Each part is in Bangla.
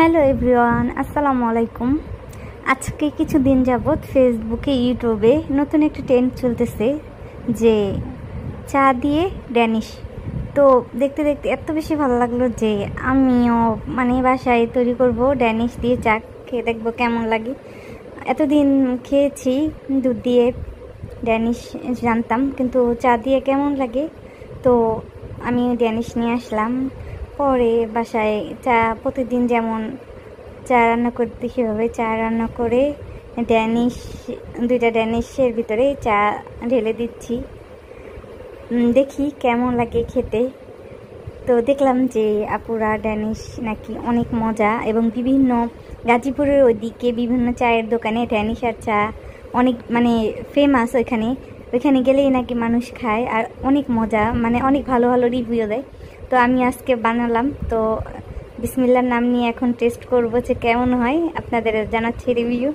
হ্যালো এভরিওয়ান, আসসালামু আলাইকুম। আজকে কিছুদিন যাবৎ ফেসবুকে ইউটিউবে নতুন একটা ট্রেন্ড চলতেছে যে চা দিয়ে ড্যানিশ। তো দেখতে দেখতে এত বেশি ভালো লাগলো যে আমিও বাসায় তৈরি করব, ড্যানিশ দিয়ে চা খেয়ে দেখবো কেমন লাগে। এতদিন খেয়েছি দুধ দিয়ে ড্যানিশ, জানতাম, কিন্তু চা দিয়ে কেমন লাগে। তো আমি ড্যানিশ নিয়ে আসলাম। পরে বাসায় চা প্রতিদিন যেমন চা রান্না করতে সেভাবে চা রান্না করে দুইটা ড্যানিশের ভিতরে চা ঢেলে দিচ্ছি, দেখি কেমন লাগে খেতে। তো দেখলাম যে আপুরা ড্যানিশ নাকি অনেক মজা, এবং বিভিন্ন গাজীপুরের ওইদিকে বিভিন্ন চায়ের দোকানে ড্যানিশ আর চা অনেক ফেমাস। ওইখানে গেলেই নাকি মানুষ খায়, আর অনেক মজা, অনেক ভালো ভালো রিভিউ দেয়। তো আমি আজকে বানালাম। তো বিসমিল্লার নাম নিয়ে এখন টেস্ট করব যে কেমন হয়। আপনাদের জানাচ্ছি রিভিউ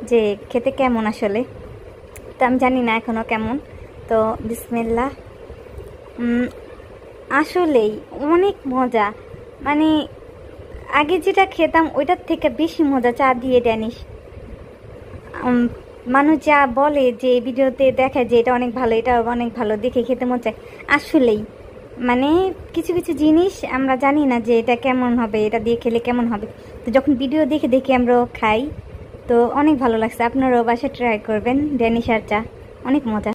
যে খেতে কেমন আসলে। তো আমি জানি না এখনও কেমন। তো বিসমিল্লাহ। আসলেই অনেক মজা, আগে যেটা খেতাম ওইটার থেকে বেশি মজা চা দিয়ে ড্যানিশ। মানুষ যা বলে যে ভিডিওতে দেখায় যে এটা অনেক ভালো, এটা অনেক ভালো, দেখে খেতে মন চায়। আসলেই কিছু কিছু জিনিস আমরা জানি না যে এটা কেমন হবে, এটা দিয়ে খেলে কেমন হবে। তো যখন ভিডিও দেখে দেখে আমরা খাই, তো অনেক ভালো লাগছে। আপনারাও বাসায় ট্রাই করবেন, ড্যানিশ আর চা অনেক মজা।